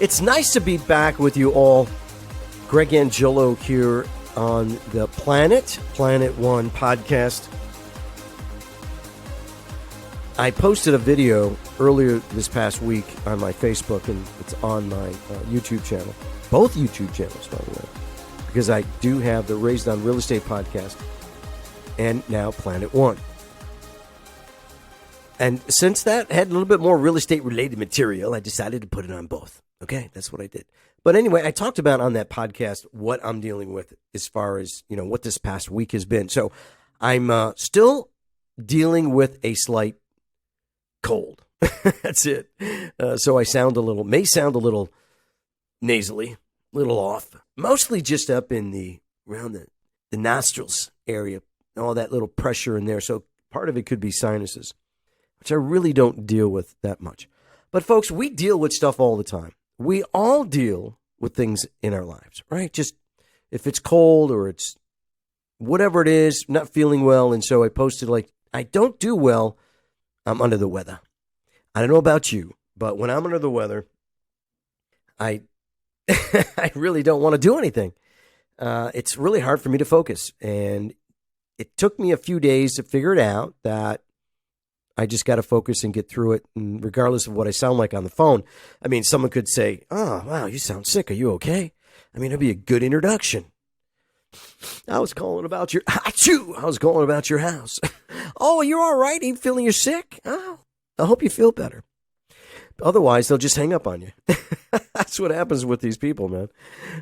It's nice to be back with you all. Greg Angello here on the Planet One podcast. I posted a video earlier this past week on my Facebook, and it's on my YouTube channel. Both YouTube channels, by the way, because I do have the Raised on Real Estate podcast and now Planet One. And since that had a little bit more real estate related material, I decided to put it on both. Okay, that's what I did. But anyway, I talked about on that podcast what I'm dealing with as far as, what this past week has been. So I'm still dealing with a slight cold. That's it. So I may sound a little nasally, a little off, mostly just up in around the nostrils area, all that little pressure in there. So part of it could be sinuses, which I really don't deal with that much. But folks, we deal with stuff all the time. We all deal with things in our lives, right? Just if it's cold or it's whatever it is, not feeling well. And so I posted I don't do well. I'm under the weather. I don't know about you, but when I'm under the weather, I really don't want to do anything. It's really hard for me to focus. And it took me a few days to figure it out that I just got to focus and get through it. And regardless of what I sound like on the phone, I mean, someone could say, "Oh, wow, you sound sick. Are you okay?" I mean, it'd be a good introduction. I was calling about your house. Oh, you're all right? Are you feeling you're sick? Oh, I hope you feel better. Otherwise, they'll just hang up on you. That's what happens with these people, man.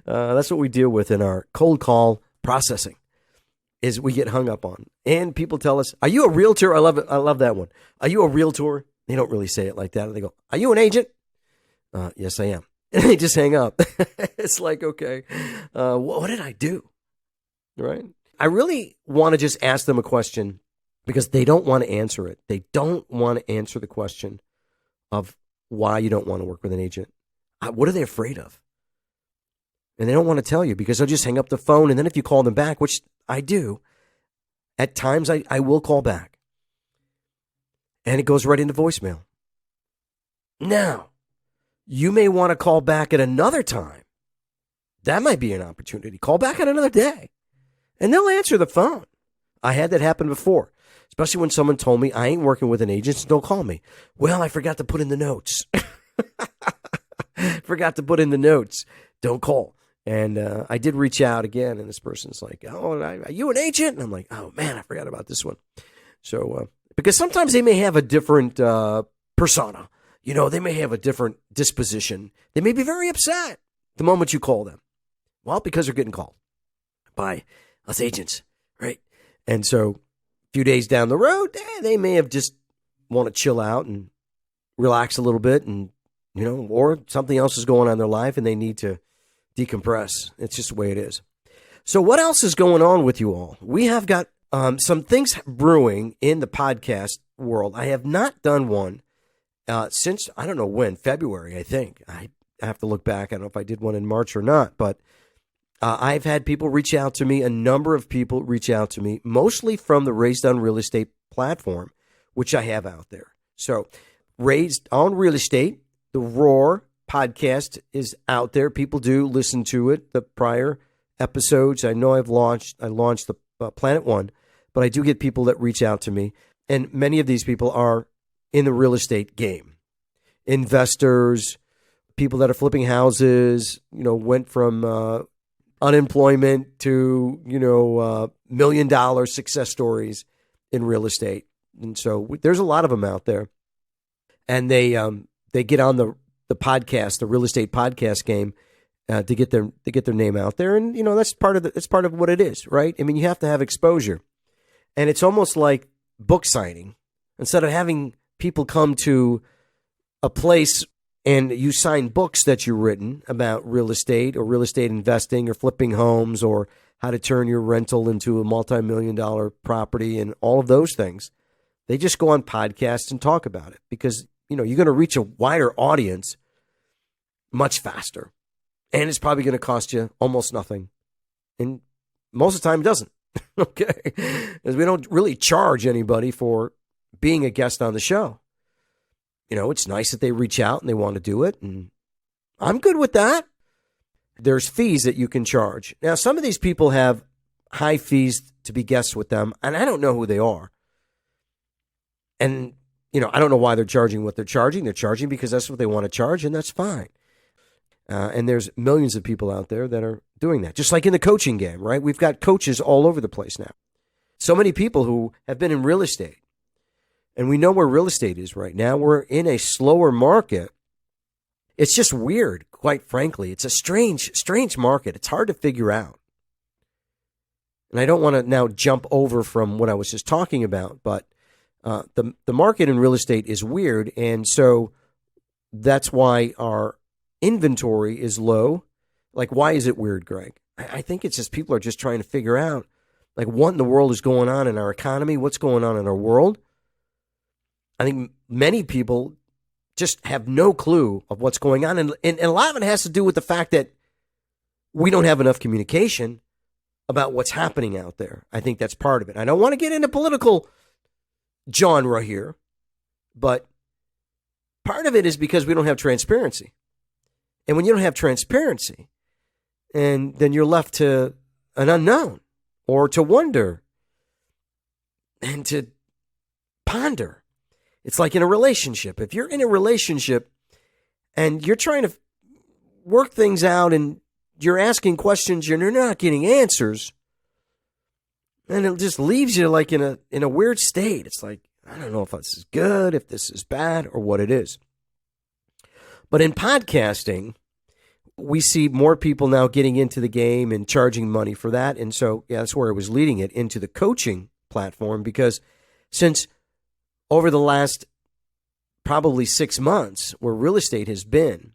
That's what we deal with in our cold call processing. Is we get hung up on. And people tell us, "Are you a realtor?" I love it. I love that one. "Are you a realtor?" They don't really say it like that. They go, "Are you an agent?" Yes, I am. And they just hang up. It's like, okay, what did I do? Right? I really want to just ask them a question because they don't want to answer it. They don't want to answer the question of why you don't want to work with an agent. What are they afraid of? And they don't want to tell you because they'll just hang up the phone. And then if you call them back, which I do, at times I will call back. And it goes right into voicemail. Now, you may want to call back at another time. That might be an opportunity. Call back at another day. And they'll answer the phone. I had that happen before, especially when someone told me, "I ain't working with an agent, so don't call me." Well, I forgot to put in the notes. Don't call. And I did reach out again, and this person's like, "Oh, are you an agent?" And I'm like, "Oh, man, I forgot about this one." So, because sometimes they may have a different persona. They may have a different disposition. They may be very upset the moment you call them. Well, because they're getting called by us agents, right? And so a few days down the road, they may have just want to chill out and relax a little bit and, or something else is going on in their life and they need to decompress. It's just the way it is. So what else is going on with you all? We have got some things brewing in the podcast world. I have not done one since, I don't know when, February, I think. I have to look back. I don't know if I did one in March or not, but I've had people reach out to me, a number of people reach out to me, mostly from the Raised on Real Estate platform, which I have out there. So Raised on Real Estate, the Roar podcast is out there. People do listen to it, the prior episodes. I know I launched the Planet One, but I do get people that reach out to me. And many of these people are in the real estate game. Investors, people that are flipping houses, went from unemployment to, $1 million success stories in real estate. And so there's a lot of them out there. And they get on the podcast, the real estate podcast game, to get their name out there. And, that's part of what it is, right? I mean, you have to have exposure. And it's almost like book signing. Instead of having people come to a place and you sign books that you've written about real estate or real estate investing or flipping homes or how to turn your rental into a multi-million-dollar property and all of those things, they just go on podcasts and talk about it because, you're going to reach a wider audience much faster. And it's probably going to cost you almost nothing. And most of the time it doesn't. Okay. Because we don't really charge anybody for being a guest on the show. It's nice that they reach out and they want to do it. And I'm good with that. There's fees that you can charge. Now, some of these people have high fees to be guests with them, and I don't know who they are. And, I don't know why they're charging what they're charging. They're charging because that's what they want to charge, and that's fine. And there's millions of people out there that are doing that. Just like in the coaching game, right? We've got coaches all over the place now. So many people who have been in real estate. And we know where real estate is right now. We're in a slower market. It's just weird, quite frankly. It's a strange market. It's hard to figure out. And I don't want to now jump over from what I was just talking about, but the market in real estate is weird. And so that's why our inventory is low. Like, why is it weird, Greg? I think it's just people are just trying to figure out, like, what in the world is going on in our economy? What's going on in our world? I think many people just have no clue of what's going on. And a lot of it has to do with the fact that we don't have enough communication about what's happening out there. I think that's part of it. I don't want to get into political genre here, but part of it is because we don't have transparency. And when you don't have transparency, and then you're left to an unknown or to wonder and to ponder. It's like in a relationship. If you're in a relationship and you're trying to work things out and you're asking questions and you're not getting answers, and it just leaves you like in a weird state. It's like, I don't know if this is good, if this is bad, or what it is. But in podcasting, we see more people now getting into the game and charging money for that. And so, that's where I was leading it into the coaching platform, because since over the last probably 6 months where real estate has been,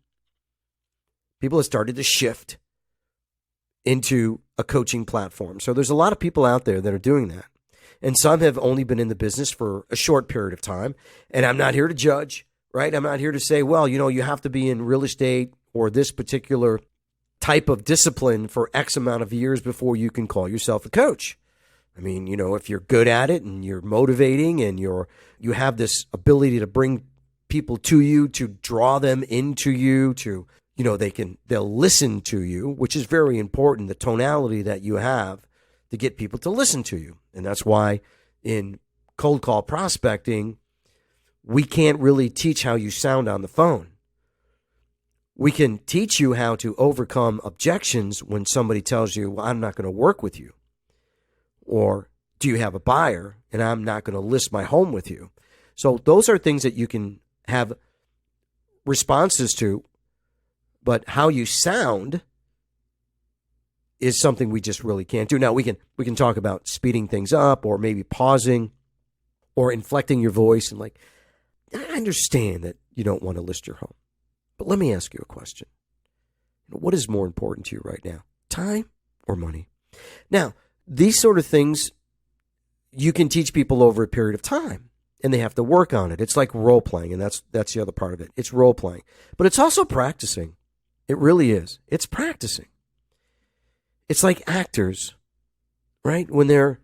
people have started to shift into a coaching platform. So there's a lot of people out there that are doing that. And some have only been in the business for a short period of time. And I'm not here to judge, right? I'm not here to say, well, you have to be in real estate or this particular type of discipline for X amount of years before you can call yourself a coach. I mean, if you're good at it and you're motivating and you have this ability to bring people to you, to draw them into you, to, they'll listen to you, which is very important, the tonality that you have to get people to listen to you. And that's why in cold call prospecting, we can't really teach how you sound on the phone. We can teach you how to overcome objections when somebody tells you, well, I'm not going to work with you. Or do you have a buyer and I'm not going to list my home with you? So those are things that you can have responses to, but how you sound is something we just really can't do. Now we can talk about speeding things up or maybe pausing or inflecting your voice. And like, I understand that you don't want to list your home, but let me ask you a question. What is more important to you right now, time or money? Now, these sort of things you can teach people over a period of time, and they have to work on it. It's like role playing, and that's the other part of it. It's role playing, but it's also practicing. It really is. It's practicing. It's like actors, right? When they're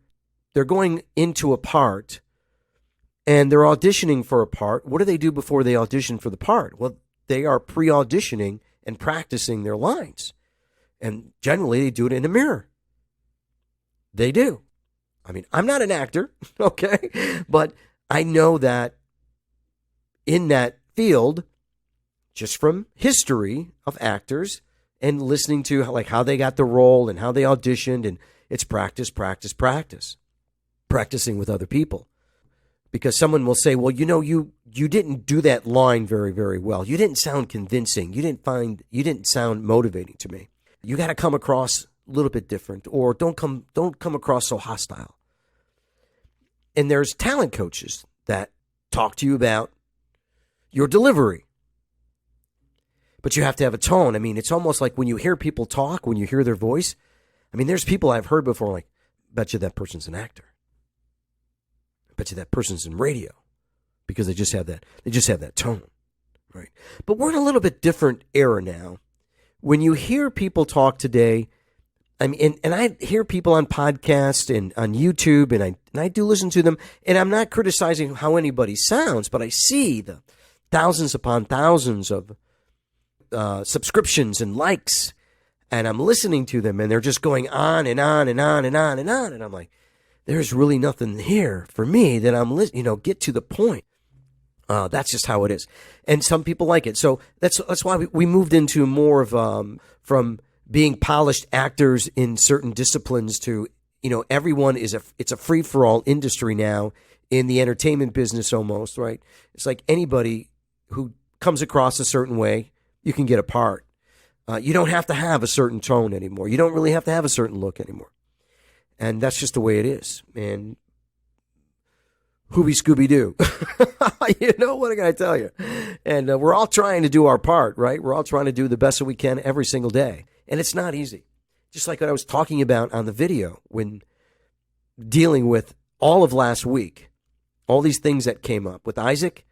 going into a part and they're auditioning for a part, what do they do before they audition for the part? Well, they are pre-auditioning and practicing their lines, and generally they do it in a mirror. They do. I mean, I'm not an actor, okay? But I know that in that field, just from history of actors and listening to how they got the role and how they auditioned, and it's practice, practice, practice. Practicing with other people. Because someone will say, well, you didn't do that line very, very well. You didn't sound convincing. You didn't sound motivating to me. You got to come across a little bit different, or don't come across so hostile. And there's talent coaches that talk to you about your delivery. But you have to have a tone. I mean, it's almost like when you hear people talk, when you hear their voice. I mean, there's people I've heard before, like, bet you that person's an actor. I bet you that person's in radio, because they just have that tone, right? But we're in a little bit different era now. When you hear people talk today, I mean, and I hear people on podcasts and on YouTube, and I do listen to them, and I'm not criticizing how anybody sounds, but I see the thousands upon thousands of subscriptions and likes, and I'm listening to them, and they're just going on and on and on and on and on, and I'm like, there's really nothing here for me that I'm listening. Get to the point. That's just how it is, and some people like it. So that's why we moved into more of from being polished actors in certain disciplines to everyone it's a free for all industry now in the entertainment business almost, right? It's like anybody who comes across a certain way, you can get a part. You don't have to have a certain tone anymore. You don't really have to have a certain look anymore. And that's just the way it is. And Hooby Scooby Doo. What can I tell you? And we're all trying to do our part, right? We're all trying to do the best that we can every single day. And it's not easy. Just like what I was talking about on the video when dealing with all of last week, all these things that came up with Isaac.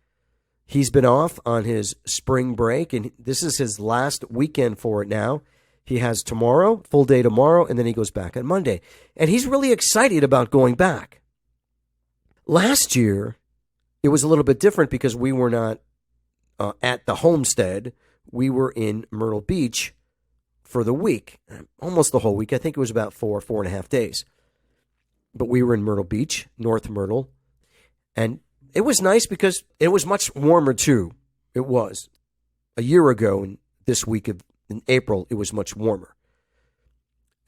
He's been off on his spring break, and this is his last weekend for it now. He has tomorrow, full day tomorrow, and then he goes back on Monday. And he's really excited about going back. Last year, it was a little bit different because we were not at the homestead. We were in Myrtle Beach for the week, almost the whole week. I think it was about 4.5 days. But we were in Myrtle Beach, North Myrtle, and it was nice because it was much warmer too. It was. A year ago, and this week in April, it was much warmer.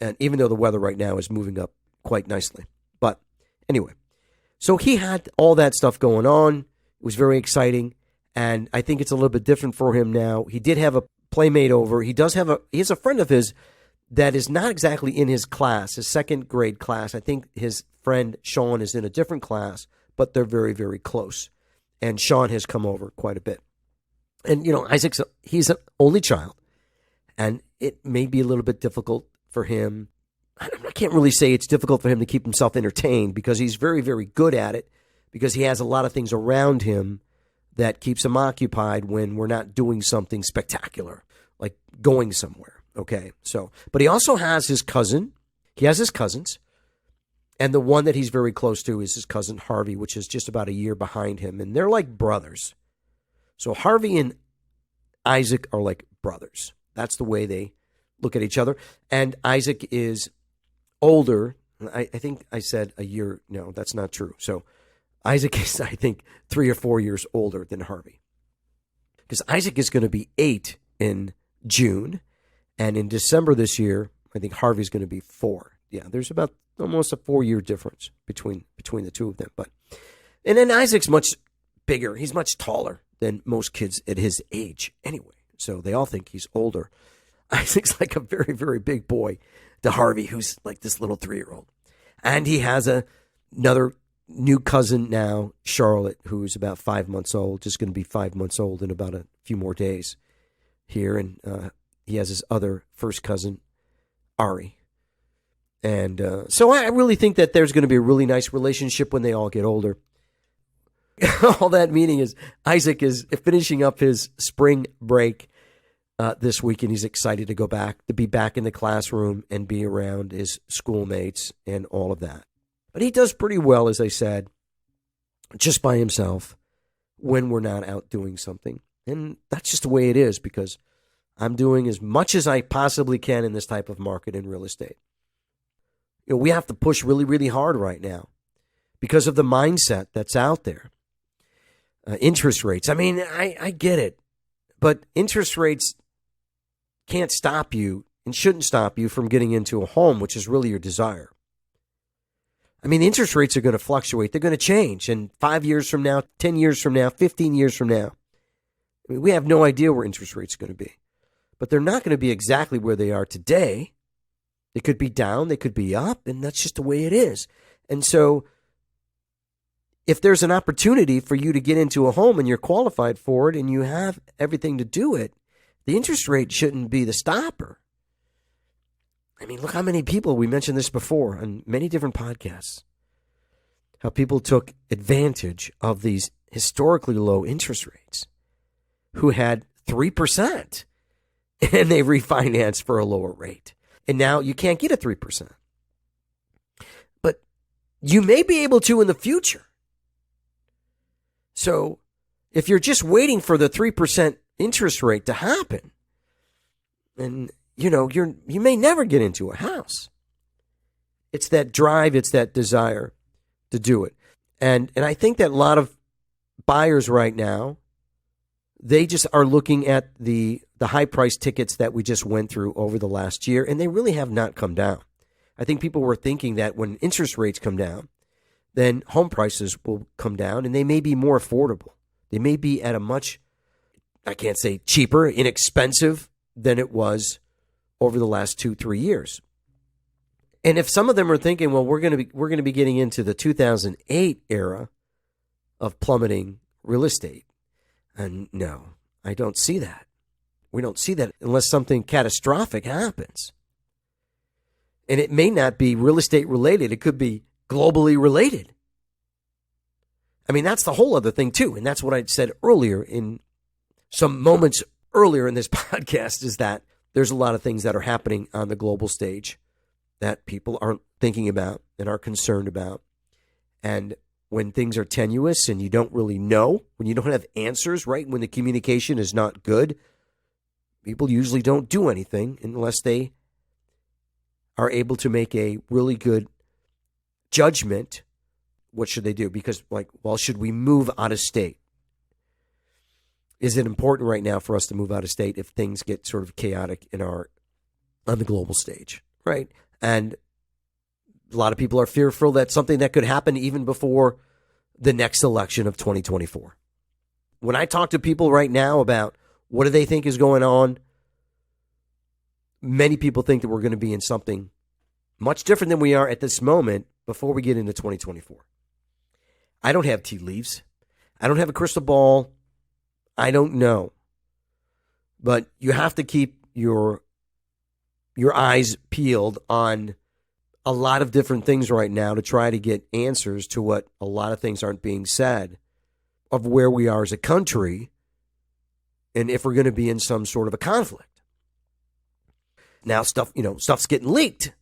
And even though the weather right now is moving up quite nicely. But anyway, so he had all that stuff going on. It was very exciting. And I think it's a little bit different for him now. He did have a playmate over. He has a friend of his that is not exactly in his class, his second grade class. I think his friend Sean is in a different class, but they're very, very close. And Sean has come over quite a bit. And, he's an only child. And it may be a little bit difficult for him. I can't really say it's difficult for him to keep himself entertained because he's very, very good at it because he has a lot of things around him that keeps him occupied when we're not doing something spectacular, like going somewhere. Okay, but he also has his cousin. He has his cousins. And the one that he's very close to is his cousin Harvey, which is just about a year behind him. And they're like brothers. So Harvey and Isaac are like brothers. That's the way they look at each other. And Isaac is older. I think I said a year. No, that's not true. So Isaac is, I think, 3 or 4 years older than Harvey. Because Isaac is going to be 8 in June. And in December this year, I think Harvey's going to be 4. Yeah, there's about almost a 4-year difference between the two of them. And then Isaac's much bigger. He's much taller than most kids at his age anyway. So they all think he's older. Isaac's like a very, very big boy to Harvey, who's like this little 3-year-old. And he has another new cousin now, Charlotte, who's about 5 months old, just going to be 5 months old in about a few more days here. And he has his other first cousin, Ari. And so I really think that there's going to be a really nice relationship when they all get older. All that meaning is Isaac is finishing up his spring break this week, and he's excited to be back in the classroom and be around his schoolmates and all of that. But he does pretty well, as I said, just by himself when we're not out doing something. And that's just the way it is because I'm doing as much as I possibly can in this type of market in real estate. We have to push really, really hard right now because of the mindset that's out there. Interest rates. I mean, I get it, but interest rates can't stop you and shouldn't stop you from getting into a home, which is really your desire. I mean, interest rates are going to fluctuate. They're going to change. And 5 years from now, 10 years from now, 15 years from now, I mean, we have no idea where interest rates are going to be. But they're not going to be exactly where they are today. They could be down, they could be up, and that's just the way it is. And so if there's an opportunity for you to get into a home and you're qualified for it and you have everything to do it, the interest rate shouldn't be the stopper. I mean, look how many people, we mentioned this before on many different podcasts, how people took advantage of these historically low interest rates who had 3% and they refinanced for a lower rate. And now you can't get a 3%. But you may be able to in the future. So if you're just waiting for the 3% interest rate to happen, And, you may never get into a house. It's that drive, it's that desire to do it. And I think that a lot of buyers right now, they just are looking at the high price tickets that we just went through over the last year, and they really have not come down. I think people were thinking that when interest rates come down, then home prices will come down and they may be more affordable. They may be at a much, I can't say cheaper, inexpensive than it was over the last 2-3 years. And if some of them are thinking, well, we're going to be getting into the 2008 era of plummeting real estate. And no, I don't see that. We don't see that unless something catastrophic happens. And it may not be real estate related. It could be globally related. I mean, that's the whole other thing too. And that's what I said earlier in some moments earlier in this podcast, is that there's a lot of things that are happening on the global stage that people aren't thinking about and are concerned about. And when things are tenuous and you don't really know, when you don't have answers, right? When the communication is not good, people usually don't do anything unless they are able to make a really good judgment. What should they do? Because, should we move out of state? Is it important right now for us to move out of state if things get sort of chaotic on the global stage, right? And a lot of people are fearful that something that could happen even before the next election of 2024. When I talk to people right now about what do they think is going on, many people think that we're going to be in something much different than we are at this moment before we get into 2024. I don't have tea leaves. I don't have a crystal ball. I don't know. But you have to keep your eyes peeled on a lot of different things right now to try to get answers to what a lot of things aren't being said of where we are as a country and if we're going to be in some sort of a conflict. Now stuff's getting leaked.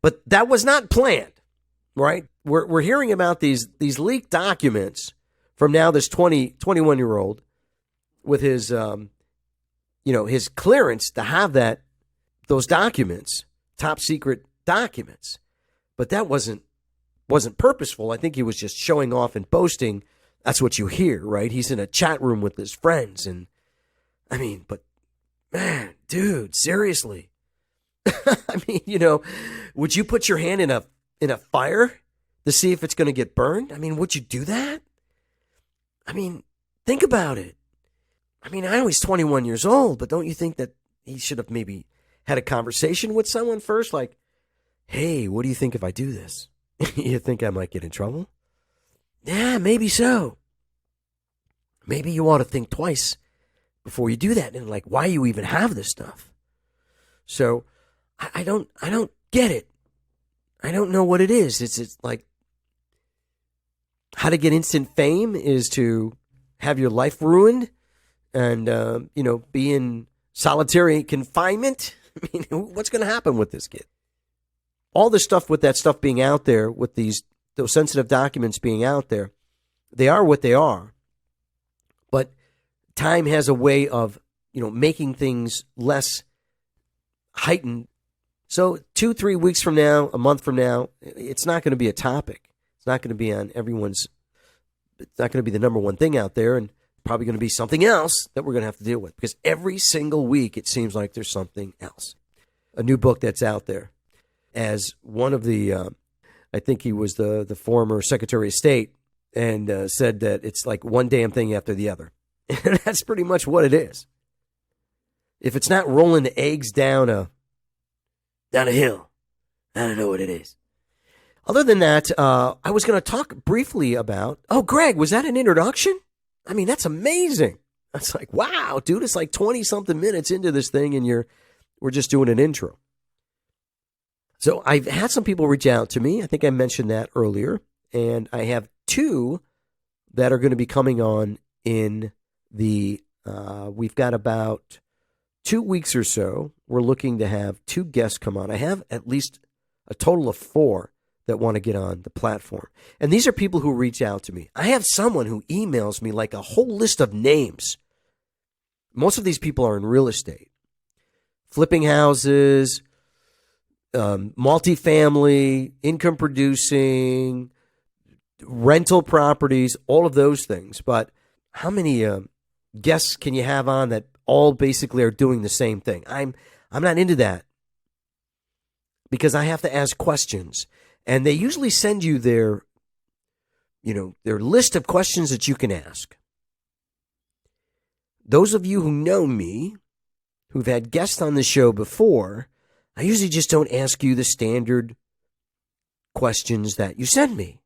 But that was not planned, right? We're hearing about these leaked documents from now this 21-year-old with his his clearance to have those documents, top secret documents. But that wasn't purposeful. I think he was just showing off and boasting. That's what you hear, right? He's in a chat room with his friends. And I mean, but man, dude, seriously. I mean, would you put your hand in a fire to see if it's going to get burned? I mean, would you do that? I mean, think about it. I mean, I know he's 21 years old, but don't you think that he should have maybe had a conversation with someone first? Like, hey, what do you think if I do this? You think I might get in trouble? Yeah, maybe so. Maybe you ought to think twice before you do that. And why you even have this stuff? So I don't get it. I don't know what it is. It's like how to get instant fame is to have your life ruined and, be in solitary confinement. I mean, what's going to happen with this kid? All this stuff with that stuff being out there, with those sensitive documents being out there, they are what they are. But time has a way of, making things less heightened. So 2-3 weeks from now, a month from now, it's not going to be a topic. It's not going to be on it's not going to be the number one thing out there, and probably going to be something else that we're going to have to deal with, because every single week it seems like there's something else. A new book that's out there. As one of the, I think he was the former Secretary of State, and said that it's like one damn thing after the other. And that's pretty much what it is. If it's not rolling the eggs down a hill, I don't know what it is. Other than that, I was going to talk briefly about, Greg, was that an introduction? I mean, that's amazing. That's like, wow, dude, it's like 20-something minutes into this thing, and we're just doing an intro. So I've had some people reach out to me. I think I mentioned that earlier. And I have 2 that are going to be coming on in we've got about 2 weeks or so. We're looking to have 2 guests come on. I have at least a total of 4 that want to get on the platform. And these are people who reach out to me. I have someone who emails me like a whole list of names. Most of these people are in real estate. flipping houses, multifamily, income producing, rental properties, all of those things. But how many guests can you have on that all basically are doing the same thing? I'm not into that because I have to ask questions, and they usually send you their list of questions that you can ask. Those of you who know me, who've had guests on the show before, I usually just don't ask you the standard questions that you send me,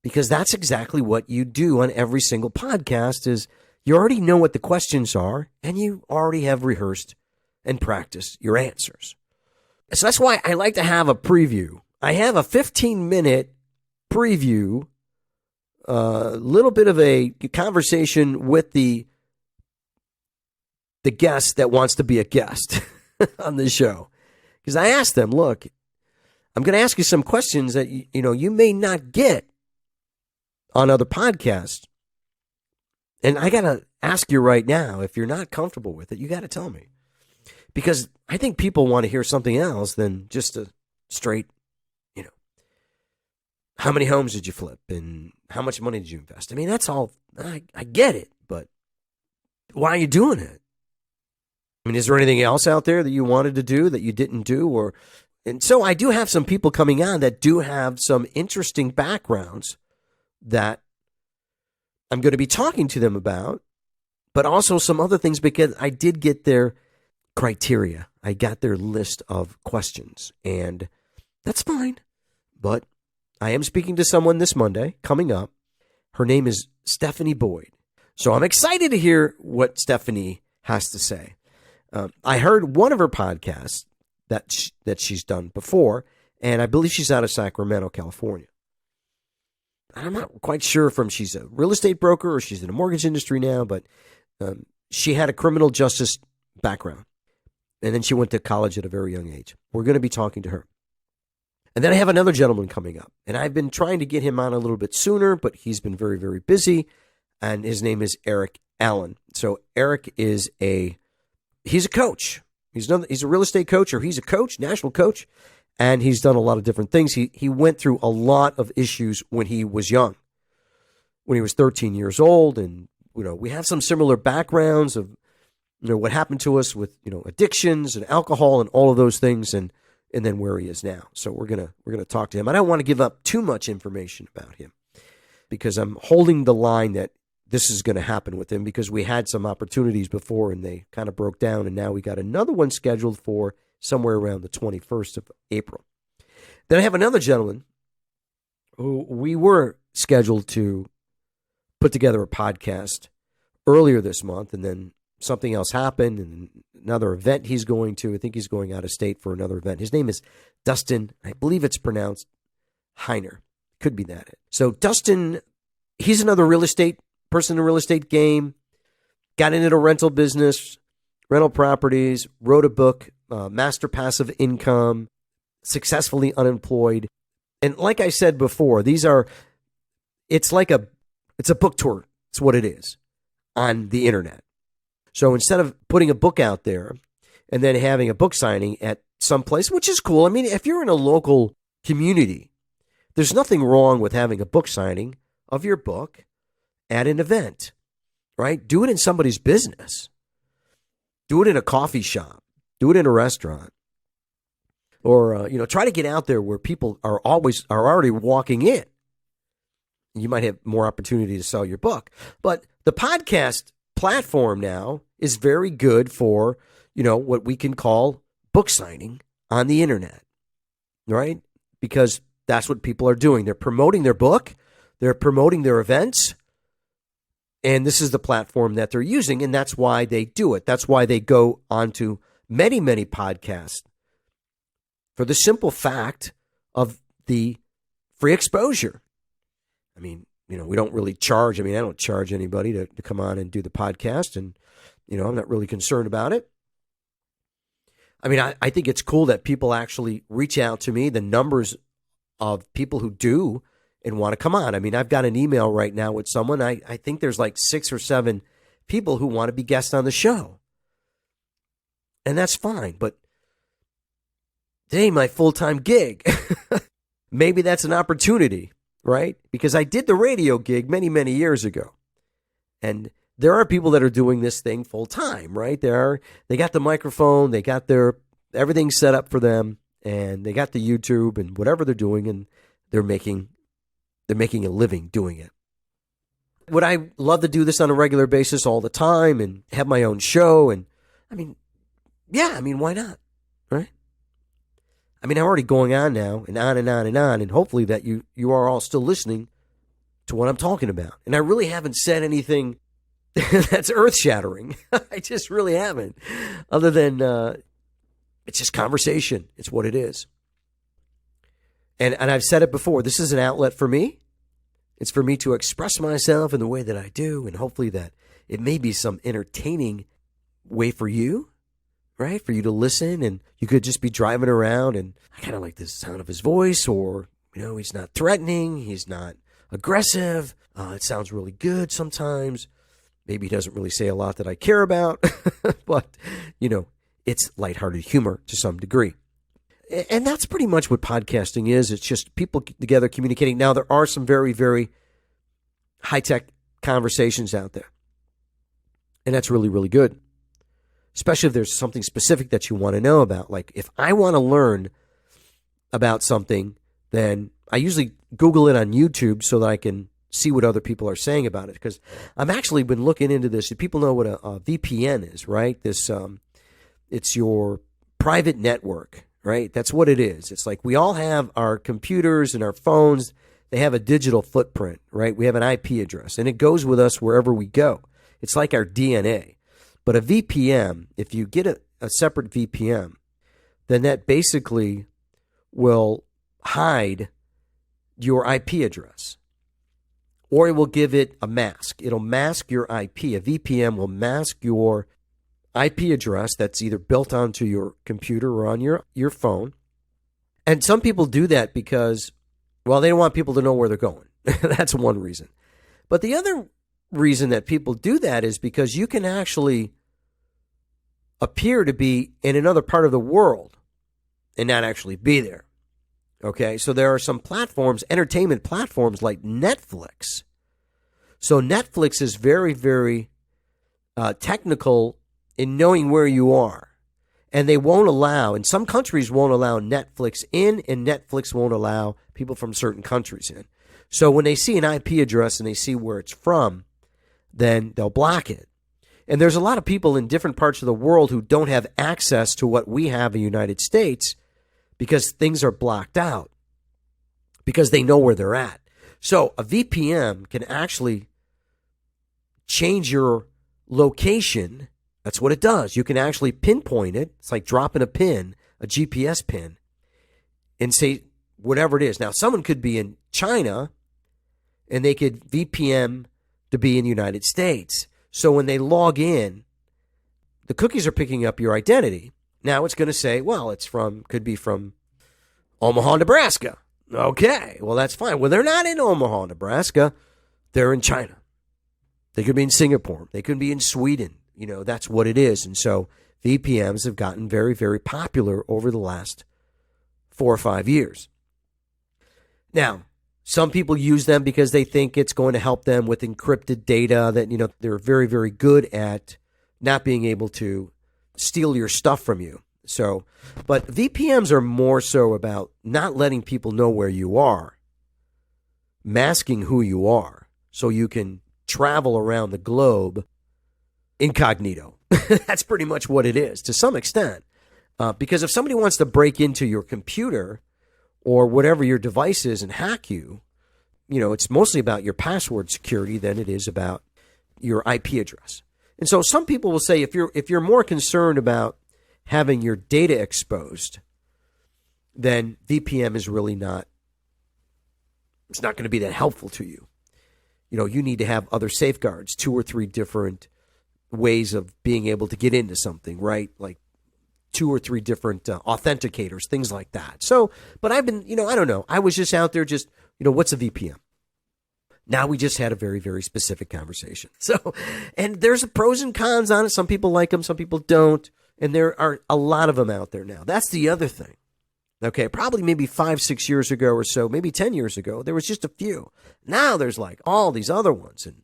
because that's exactly what you do on every single podcast is you already know what the questions are, and you already have rehearsed and practiced your answers. So that's why I like to have a preview. I have a 15-minute preview, a little bit of a conversation with the guest that wants to be a guest on the show. Because I asked them, look, I'm going to ask you some questions that you may not get on other podcasts. And I got to ask you right now, if you're not comfortable with it, you got to tell me. Because I think people want to hear something else than just a straight, how many homes did you flip and how much money did you invest? I mean, that's all, I get it, but why are you doing it? I mean, is there anything else out there that you wanted to do that you didn't do? And so I do have some people coming on that do have some interesting backgrounds that I'm going to be talking to them about, but also some other things because I did get their criteria. I got their list of questions, and that's fine. But I am speaking to someone this Monday coming up. Her name is Stephani Boyd. So I'm excited to hear what Stephani has to say. I heard one of her podcasts that she's done before, and I believe she's out of Sacramento, California. I'm not quite sure if she's a real estate broker or she's in the mortgage industry now, but she had a criminal justice background, and then she went to college at a very young age. We're going to be talking to her. And then I have another gentleman coming up, and I've been trying to get him on a little bit sooner, but he's been very, very busy, and his name is Erik, Allan. So Erik is he's a coach. He's a real estate coach, or he's a coach, national coach, and he's done a lot of different things. He went through a lot of issues when he was young, when he was 13 years old, and we have some similar backgrounds of what happened to us with addictions and alcohol and all of those things, and then where he is now. So we're gonna talk to him. I don't want to give up too much information about him because I'm holding the line that this is going to happen with him because we had some opportunities before and they kind of broke down, and now we got another one scheduled for somewhere around the 21st of April. Then I have another gentleman who we were scheduled to put together a podcast earlier this month, and then something else happened, and another event he's going to. I think he's going out of state for another event. His name is Dustin. I believe it's pronounced Heiner. Could be that. So Dustin, he's another real estate person in the real estate game, got into the rental business, rental properties, wrote a book, Master Passive Income, successfully unemployed. And like I said before, it's a book tour. It's what it is on the internet. So instead of putting a book out there and then having a book signing at some place, which is cool. I mean, if you're in a local community, there's nothing wrong with having a book signing of your book at an event, right? Do it in somebody's business. Do it in a coffee shop. Do it in a restaurant. Or, try to get out there where people are already walking in. You might have more opportunity to sell your book. But the podcast platform now is very good for, what we can call book signing on the internet, right? Because that's what people are doing. They're promoting their book. They're promoting their events. And this is the platform that they're using, and that's why they do it. That's why they go onto many, many podcasts for the simple fact of the free exposure. I mean, we don't really charge. I mean, I don't charge anybody to come on and do the podcast, and, I'm not really concerned about it. I mean, I think it's cool that people actually reach out to me, the numbers of people who do and want to come on. I mean, I've got an email right now with someone. I think there's like 6 or 7 people who want to be guests on the show. And that's fine, but it ain't my full-time gig. Maybe that's an opportunity, right? Because I did the radio gig many, many years ago. And there are people that are doing this thing full-time, right? They got the microphone, they got everything set up for them, and they got the YouTube and whatever they're doing, and they're making a living doing it. Would I love to do this on a regular basis all the time and have my own show? And why not? Right? I mean, I'm already going on now and on and on and on, and hopefully that you are all still listening to what I'm talking about. And I really haven't said anything that's earth-shattering. I just really haven't. Other than it's just conversation. It's what it is. And I've said it before. This is an outlet for me. It's for me to express myself in the way that I do, and hopefully that it may be some entertaining way for you, right? For you to listen, and you could just be driving around, and I kind of like the sound of his voice, or, he's not threatening, he's not aggressive. It sounds really good sometimes. Maybe he doesn't really say a lot that I care about, but, it's lighthearted humor to some degree. And that's pretty much what podcasting is. It's just people together communicating. Now, there are some very, very high-tech conversations out there. And that's really, really good. Especially if there's something specific that you want to know about. Like, if I want to learn about something, then I usually Google it on YouTube so that I can see what other people are saying about it. Because I've actually been looking into this. People know what a VPN is, right? It's your private network. Right? That's what it is. It's like we all have our computers and our phones. They have a digital footprint, right? We have an IP address, and it goes with us wherever we go. It's like our DNA. But a VPN, if you get a separate VPN, then that basically will hide your IP address. Or it will give it a mask. It'll mask your IP. A VPN will mask your IP address that's either built onto your computer or on your phone. And some people do that because, well, they don't want people to know where they're going. That's one reason. But the other reason that people do that is because you can actually appear to be in another part of the world and not actually be there. Okay, so there are some platforms, entertainment platforms like Netflix. So Netflix is very, very technical in knowing where you are. And they won't allow, and some countries won't allow Netflix in, and Netflix won't allow people from certain countries in. So when they see an IP address and they see where it's from, then they'll block it. And there's a lot of people in different parts of the world who don't have access to what we have in the United States because things are blocked out, because they know where they're at. So a VPN can actually change your location. That's what it does. You can actually pinpoint it. It's like dropping a pin, a GPS pin, and say whatever it is. Now, someone could be in China, and they could VPN to be in the United States. So when they log in, the cookies are picking up your identity. Now it's going to say, well, could be from Omaha, Nebraska. Okay, well, that's fine. Well, they're not in Omaha, Nebraska. They're in China. They could be in Singapore. They could be in Sweden. That's what it is. And so VPNs have gotten very, very popular over the last 4 or 5 years. Now, some people use them because they think it's going to help them with encrypted data, that, they're very, very good at not being able to steal your stuff from you. So, but VPNs are more so about not letting people know where you are, masking who you are, so you can travel around the globe incognito. That's pretty much what it is to some extent. Because if somebody wants to break into your computer or whatever your device is and hack you, it's mostly about your password security than it is about your IP address. And so some people will say if you're more concerned about having your data exposed, then VPN is really not, it's not going to be that helpful to you. You need to have other safeguards, 2 or 3 different ways of being able to get into something, right? Like 2 or 3 different authenticators, things like that. So, but I've been, I don't know. I was just out there what's a VPN? Now we just had a very, very specific conversation. So, and there's pros and cons on it. Some people like them, some people don't. And there are a lot of them out there now. That's the other thing. Okay, probably maybe 5-6 years ago or so, maybe 10 years ago, there was just a few. Now there's like all these other ones. And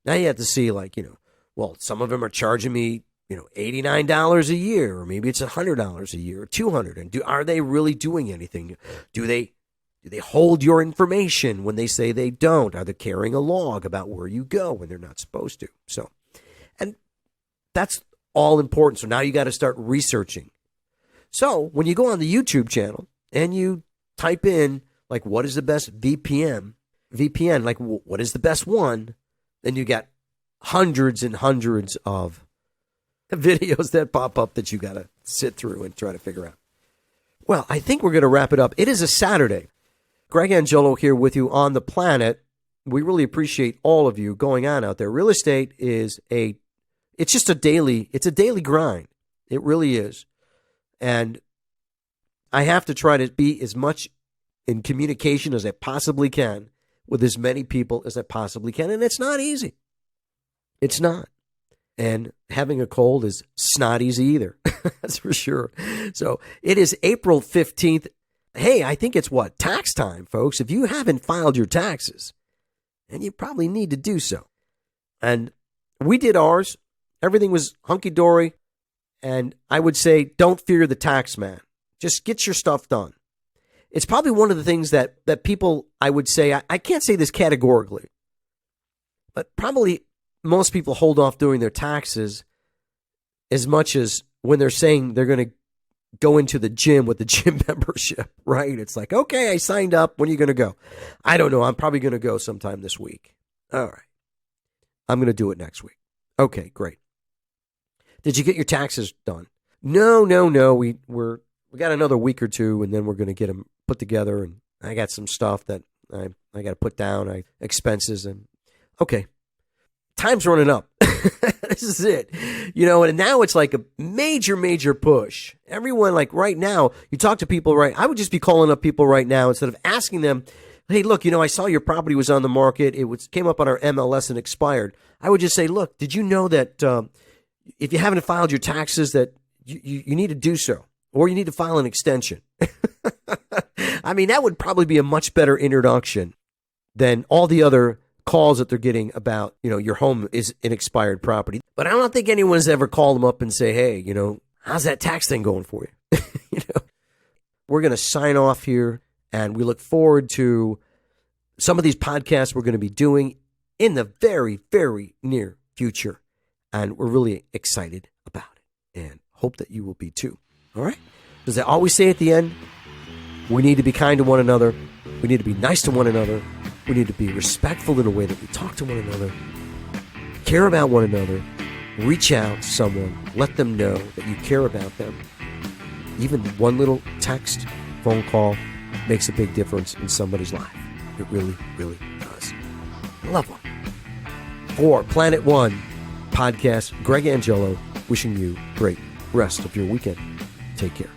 now you have to see like, well, some of them are charging me, $89 a year, or maybe it's $100 a year, or $200. And are they really doing anything? Do they hold your information when they say they don't? Are they carrying a log about where you go when they're not supposed to? So, and that's all important. So now you got to start researching. So when you go on the YouTube channel and you type in, like, what is the best VPN, like, what is the best one? Then you got hundreds and hundreds of videos that pop up that you got to sit through and try to figure out. Well, I think we're going to wrap it up. It is a Saturday. Greg Angello here with you on the planet. We really appreciate all of you going on out there. Real estate it's a daily grind. It really is. And I have to try to be as much in communication as I possibly can with as many people as I possibly can. And it's not easy. It's not. And having a cold is not easy either. That's for sure. So it is April 15th. Hey, I think it's tax time, folks. If you haven't filed your taxes, and you probably need to do so. And we did ours. Everything was hunky-dory. And I would say, don't fear the tax man. Just get your stuff done. It's probably one of the things that people, I would say, I can't say this categorically, but probably most people hold off doing their taxes as much as when they're saying they're going to go into the gym with the gym membership, right? It's like, okay, I signed up. When are you going to go? I don't know. I'm probably going to go sometime this week. All right. I'm going to do it next week. Okay, great. Did you get your taxes done? No. We got another week or two, and then we're going to get them put together. And I got some stuff that I got to put down, expenses, and okay, time's running up. This is it, And now it's like a major push. Everyone, like right now, you talk to people, right? I would just be calling up people right now instead of asking them, hey, look, I saw your property was on the market. It came up on our MLS and expired. I would just say, look, did you know that if you haven't filed your taxes that you need to do so, or you need to file an extension? I mean, that would probably be a much better introduction than all the other calls that they're getting about, your home is an expired property. But I don't think anyone's ever called them up and say, hey, how's that tax thing going for you? We're going to sign off here, and we look forward to some of these podcasts we're going to be doing in the very, very near future. And we're really excited about it and hope that you will be too. All right? As I always say at the end, we need to be kind to one another. We need to be nice to one another. We need to be respectful in the way that we talk to one another. Care about one another. Reach out to someone. Let them know that you care about them. Even one little text, phone call makes a big difference in somebody's life. It really, really does. Love one. For Planet One podcast, Greg Angello, wishing you great rest of your weekend. Take care.